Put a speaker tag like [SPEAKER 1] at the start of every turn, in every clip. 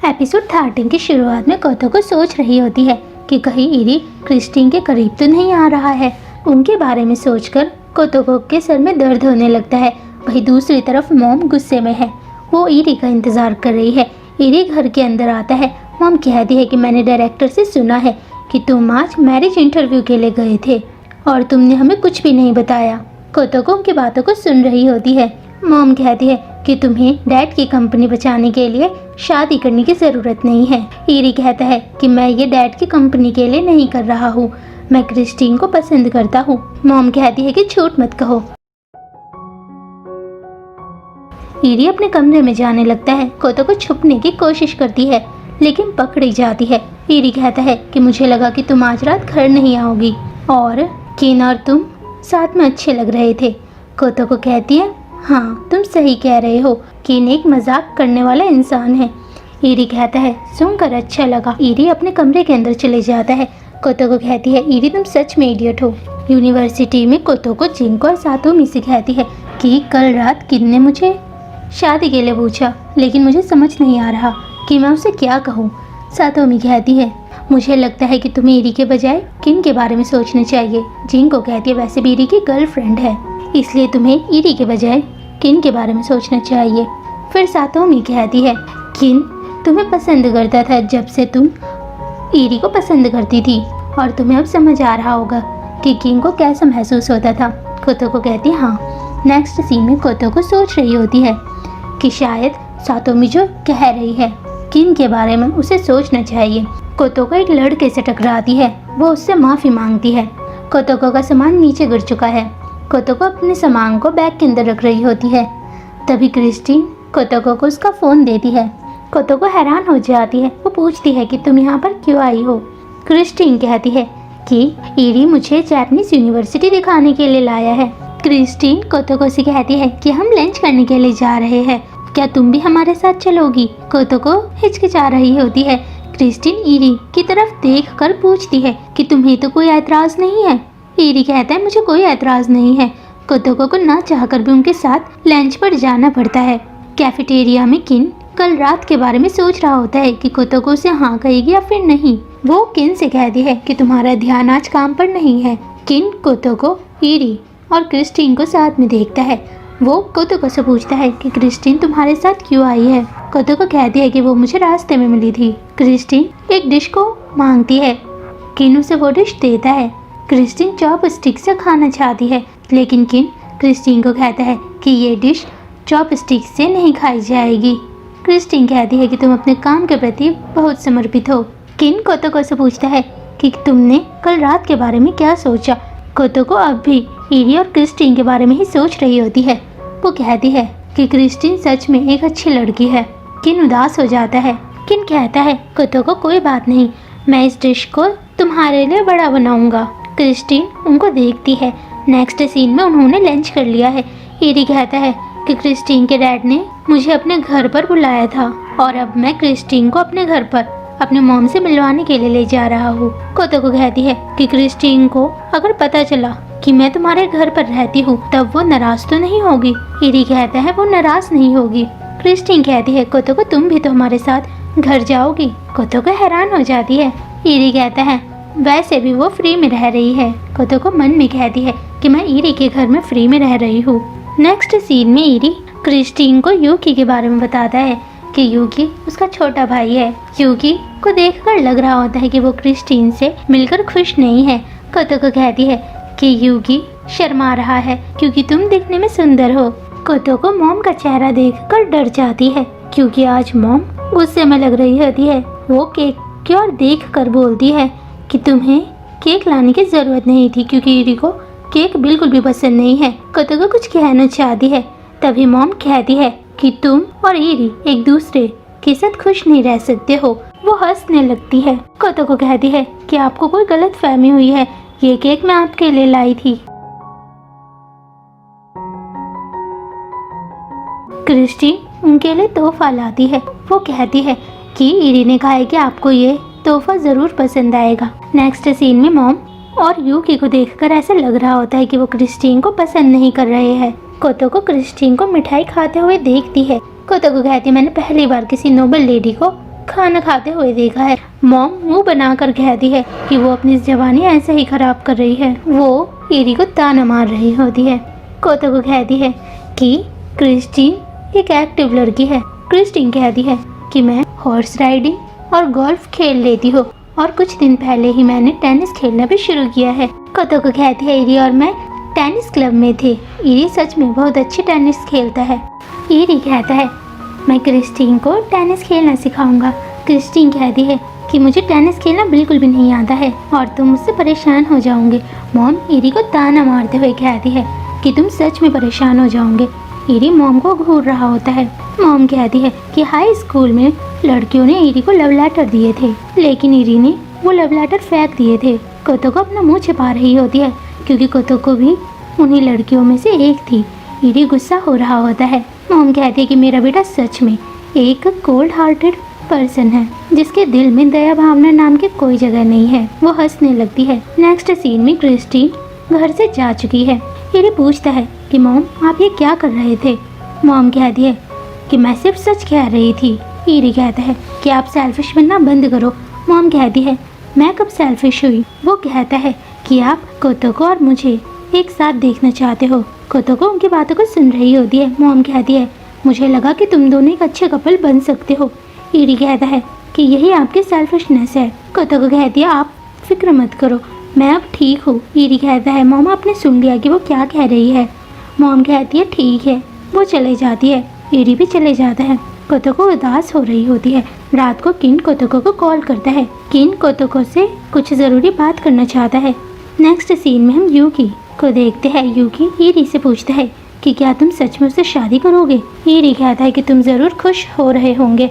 [SPEAKER 1] Episode 13 की शुरुआत में कोतो सोच रही होती है कि कहीं इरी क्रिस्टीन के करीब तो नहीं आ रहा है। उनके बारे में सोचकर कोतो के सर में दर्द होने लगता है। वहीं दूसरी तरफ मॉम गुस्से में है। वो इरी का इंतजार कर रही है। इरी घर के अंदर आता है। मॉम कहती है कि मैंने डायरेक्टर से सुना है कि तुम आज मैरिज इंटरव्यू के लिए गए थे और तुमने हमें कुछ भी नहीं बताया। कोतो उनकी बातों को सुन रही होती है। मॉम कहती है कि तुम्हें डैड की कंपनी बचाने के लिए शादी करने की ज़रूरत नहीं है। इरी कहता है कि मैं ये डैड की कंपनी के लिए नहीं कर रहा हूँ, मैं क्रिस्टीन को पसंद करता हूँ। मॉम कहती है कि झूठ मत कहो। इरी अपने कमरे में जाने लगता है। कोतो को छुपने की कोशिश करती है लेकिन पकड़ी जाती है। इरी कहता है कि मुझे लगा कि तुम आज रात घर नहीं आओगी और किन और तुम साथ में अच्छे लग रहे थे। कोतो को कहती है हाँ तुम सही कह रहे हो, किन एक मजाक करने वाला इंसान है। इरी कहता है सुनकर अच्छा लगा। इरी अपने कमरे के अंदर चले जाता है। कोतो को कहती है इरी तुम सच में इडियट हो। यूनिवर्सिटी में कोतो को जिंको और सातोमी से कहती है कि कल रात किन ने मुझे शादी के लिए पूछा लेकिन मुझे समझ नहीं आ रहा कि मैं उसे क्या कहूँ। सातोमी कहती है मुझे लगता है कि तुम्हें इरी के बजाय किन के बारे में सोचना चाहिए। जिंको कहती है वैसे भी इरी की गर्लफ्रेंड है इसलिए तुम्हें इरी के बजाय किन के बारे में सोचना चाहिए। फिर सातोमी कहती है किन तुम्हें पसंद करता था जब से तुम इरी को पसंद करती थी और तुम्हें अब समझ आ रहा होगा कि किन को कैसा महसूस होता था। कोतो को कहती है हाँ। नेक्स्ट सीन में कोतो को सोच रही होती है कि शायद सातोमी जो कह रही है किन के बारे में उसे सोचना चाहिए। कोतो को एक लड़के से टकराती है। वो उससे माफ़ी मांगती है। कोतो का सामान नीचे गिर चुका है। कोतो अपने सामान को बैग के अंदर रख रही होती है। तभी क्रिस्टीन कोतो को उसका फ़ोन देती है। कोतो हैरान हो जाती है। वो पूछती है कि तुम यहाँ पर क्यों आई हो। क्रिस्टीन कहती है कि इरी मुझे जापानीज यूनिवर्सिटी दिखाने के लिए लाया है। क्रिस्टीन कोतो से कहती है कि हम लंच करने के लिए जा रहे हैं, क्या तुम भी हमारे साथ चलोगी। कोतो हिचकिचा रही होती है। क्रिस्टीन इरी की तरफ देखकर पूछती है कि तुम्हें तो कोई ऐतराज़ नहीं है। इरी कहता है मुझे कोई ऐतराज़ नहीं है। कोतो को ना चाहकर भी उनके साथ लंच पर जाना पड़ता है। कैफेटेरिया में किन कल रात के बारे में सोच रहा होता है कि कोतो उसे हाँ कहेगी या फिर नहीं। वो किन से कहती है कि तुम्हारा ध्यान आज काम पर नहीं है। किन कोतो इरी और क्रिस्टीन को साथ में देखता है। वो कोतो से पूछता है कि क्रिस्टीन तुम्हारे साथ क्यों आई है। कोतो कहती है कि वो मुझे रास्ते में मिली थी। क्रिस्टीन एक डिश को मांगती है। किन उसे वो डिश देता है। क्रिस्टीन चॉपस्टिक से खाना चाहती है लेकिन किन क्रिस्टीन को कहता है कि ये डिश चॉपस्टिक से नहीं खाई जाएगी। क्रिस्टीन कहती है कि तुम अपने काम के प्रति बहुत समर्पित हो। किन कोतो से पूछता है कि तुमने कल रात के बारे में क्या सोचा। कोतो अब भी इरी और क्रिस्टीन के बारे में ही सोच रही होती है। वो कहती है कि क्रिस्टीन सच में एक अच्छी लड़की है। किन उदास हो जाता है। किन कहता है कोतो कोई बात नहीं, मैं इस डिश को तुम्हारे लिए बड़ा बनाऊंगा। क्रिस्टीन उनको देखती है। नेक्स्ट सीन में उन्होंने लंच कर लिया है। इरी कहता है कि क्रिस्टीन के डैड ने मुझे अपने घर पर बुलाया था और अब मैं क्रिस्टीन को अपने घर पर अपने मॉम से मिलवाने के लिए ले जा रहा हूँ। कोतो कहती है कि क्रिस्टीन को अगर पता चला कि मैं तुम्हारे घर पर रहती हूँ तब वो नाराज तो नहीं होगी। इरी कहता है वो नाराज नहीं होगी। क्रिस्टीन कहती है कोतो तुम भी तो हमारे साथ घर जाओगी। कोतो हैरान हो जाती है। इरी कहता है वैसे भी वो फ्री में रह रही है। कोतो मन में कहती है कि मैं इरी के घर में फ्री में रह रही हूँ। नेक्स्ट सीन में इरी क्रिस्टीन को यूकी के बारे में बताता है कि यूकी उसका छोटा भाई है। यूकी को देखकर लग रहा होता है कि वो क्रिस्टीन से मिलकर खुश नहीं है। कोतो कहती है कि यूकी शर्मा रहा है क्योंकि तुम दिखने में सुंदर हो। कोतो मॉम का चेहरा देखकर डर जाती है क्योंकि आज मॉम गुस्से में लग रही होती है। वो केक की ओर देखकर बोलती है कि तुम्हें केक लाने की ज़रूरत नहीं थी क्योंकि इरी को केक बिल्कुल भी पसंद नहीं है। कोतो कुछ कहना चाहती है। तभी मॉम कहती है कि तुम और इरी एक दूसरे के साथ खुश नहीं रह सकते हो। वो हंसने लगती है। कोतो कहती है कि आपको कोई गलत फहमी हुई है, ये केक मैं आपके लिए लाई थी। क्रिस्टीन उनके लिए तोहफा लाती है। वो कहती है कि इरी ने कहा है कि आपको ये तोहफा ज़रूर पसंद आएगा। नेक्स्ट सीन में मॉम और यूकी को देखकर ऐसा लग रहा होता है कि वो क्रिस्टीन को पसंद नहीं कर रहे हैं। कोतो क्रिस्टीन को मिठाई खाते हुए देखती है। कोतो कहती है मैंने पहली बार किसी नोबल लेडी को खाना खाते हुए देखा है। मॉम मुंह बनाकर कहती है कि वो अपनी जवानी ऐसे ही खराब कर रही है। वो ईरी को ताना मार रही होती है। कोतोको कहती है कि क्रिस्टीन एक एक्टिव लड़की है। क्रिस्टीन कहती है कि मैं हॉर्स राइडिंग और गोल्फ खेल लेती हूँ और कुछ दिन पहले ही मैंने टेनिस खेलना भी शुरू किया है। कोतोको कहती है ईरी और मैं टेनिस क्लब में थे। ईरी सच में बहुत अच्छी टेनिस खेलता है। ईरी कहता है मैं क्रिस्टीन को टेनिस खेलना सिखाऊंगा। क्रिस्टीन कहती है कि मुझे टेनिस खेलना बिल्कुल भी नहीं आता है और तुम मुझसे परेशान हो जाओगे। मॉम ईरी को ताना मारते हुए कहती है कि तुम सच में परेशान हो जाओगे। ईरी मॉम को घूर रहा होता है। मॉम कहती है कि हाई स्कूल में लड़कियों ने ईरी को लव लेटर दिए थे, लेकिन ईरी ने वो लव लेटर फेंक दिए थे। कोतोको अपना मुंह छिपा रही होती है क्योंकि कोतोको भी उन्हीं लड़कियों में से एक थी। ईरी गुस्सा हो रहा होता है। मॉम कहती है कि मेरा बेटा सच में एक कोल्ड हार्टेड पर्सन है जिसके दिल में दया भावना नाम की कोई जगह नहीं है। वो हंसने लगती है। नेक्स्ट सीन में क्रिस्टीन घर से जा चुकी है। ईरी पूछता है कि मॉम आप ये क्या कर रहे थे। मॉम कहती है कि मैं सिर्फ सच कह रही थी। ईरी कहता है कि आप सेल्फिश बनना बंद करो। मॉम कहती है मैं कब सेल्फिश हुई। वो कहता है कि आप कोतोको और मुझे एक साथ देखना चाहते हो। कोतोको उनकी बातों को सुन रही होती है। मॉम कहती है मुझे लगा कि तुम दोनों एक अच्छे कपल बन सकते हो। ईरी कहता है कि यही आपकी सेल्फिशनेस है। कोतोको कहती है आप फिक्र मत करो, मैं अब ठीक हूँ। ईरी कहता है मॉम आपने सुन लिया कि वो क्या कह रही है। मॉम कहती है ठीक है। वो चले जाती है। ईरी भी चले जाता है। कोतोको उदास हो रही होती है। रात को किन कोतोको को कॉल करता है। किन कोतोको से कुछ ज़रूरी बात करना चाहता है। नेक्स्ट सीन में हम यूकी को देखते हैं। यूकी ईरी से पूछता है कि क्या तुम सच में उससे शादी करोगे। ईरी कहता है कि तुम ज़रूर खुश हो रहे होंगे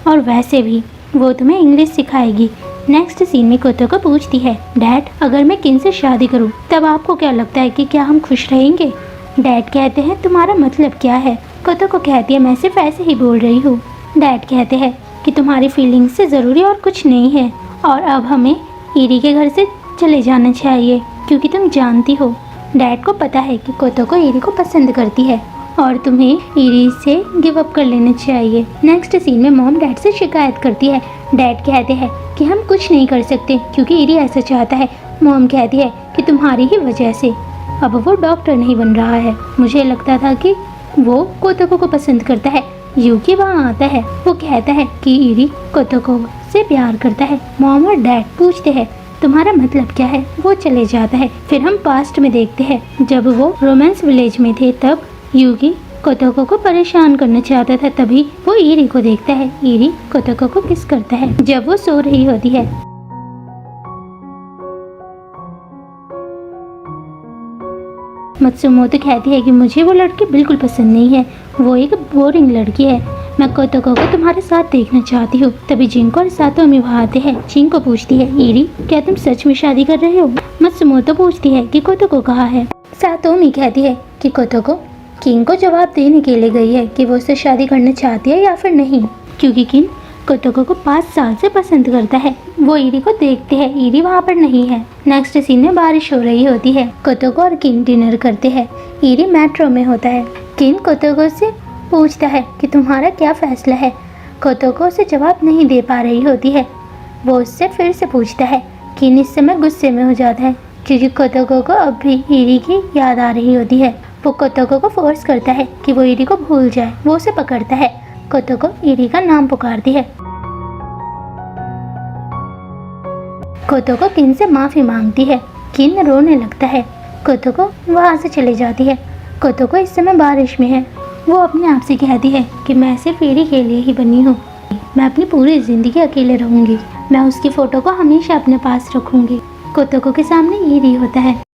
[SPEAKER 1] और वैसे भी वो तुम्हें इंग्लिश सिखाएगी। नेक्स्ट सीन में कोतोको पूछती है डैड अगर मैं किन से शादी करूं तब आपको क्या लगता है कि क्या हम खुश रहेंगे। डैड कहते हैं तुम्हारा मतलब क्या है। कोतोको कहती है मैं सिर्फ ऐसे ही बोल रही हूँ। डैड कहते हैं कि तुम्हारी फीलिंग्स से ज़रूरी और कुछ नहीं है और अब हमें ईरी के घर से चले जाना चाहिए क्योंकि तुम जानती हो डैड को पता है कि कोतोको ईरी को पसंद करती है और तुम्हें ईरी से गिव अप कर लेना चाहिए। नेक्स्ट सीन में मॉम डैड से शिकायत करती है। डैड कहते हैं कि हम कुछ नहीं कर सकते क्योंकि ईरी ऐसा चाहता है। मॉम कहती है कि तुम्हारी ही वजह से अब वो डॉक्टर नहीं बन रहा है। मुझे लगता था कि वो कोतोको को पसंद करता है। यूकी वहाँ आता है। वो कहता है कि ईरी कोतोको से प्यार करता है। मॉम और डैड पूछते हैं तुम्हारा मतलब क्या है। वो चले जाता है। फिर हम पास्ट में देखते हैं जब वो रोमांस विलेज में थे तब यूकी कोतोको को परेशान करना चाहता था। तभी वो ईरी को देखता है। ईरी कोतोको को किस करता है जब वो सो रही होती है। मत्सुमोतो कहती है कि मुझे वो लड़की बिल्कुल पसंद नहीं है। वो एक बोरिंग लड़की है। मैं कोतोको को तुम्हारे साथ देखना चाहती हूँ। तभी जिंको और सातोमी वहाँ आते हैं। जिंको पूछती है ईरी क्या तुम सच में शादी कर रहे हो। मत्सुमोतो पूछती है कि कोतोको कहाँ है। सातोमी कहती है कि कोतोको किन को जवाब देने के लिए गई है कि वो उससे शादी करना चाहती है या फिर नहीं, क्योंकि किन कोतोको को 5 साल से पसंद करता है। वो ईरी को देखते हैं। ईरी वहाँ पर नहीं है। नेक्स्ट सीन में बारिश हो रही होती है। कोतोको और किन डिनर करते हैं। ईरी मेट्रो में होता है। किन कोतोको से पूछता है कि तुम्हारा क्या फैसला है। कोतोको से जवाब नहीं दे पा रही होती है। वो उससे फिर से पूछता है। किन इस समय गुस्से में हो जाता है क्योंकि कोतोको को अब भी ईरी की याद आ रही होती है। वो कोतोको को फोर्स करता है कि वो ईरी को भूल जाए। वो उसे पकड़ता है। कोतोको ईरी का नाम पुकारती है। कोतोको किन से माफ़ी मांगती है। किन रोने लगता है। कोतोको वहाँ से चली जाती है। कोतोको इस समय बारिश में है। वो अपने आप से कहती है कि मैं सिर्फ ईरी के लिए ही बनी हूँ। मैं अपनी पूरी ज़िंदगी अकेले रहूँगी। मैं उसकी फ़ोटो को हमेशा अपने पास रखूँगी। कोतोको के सामने ईरी होता है।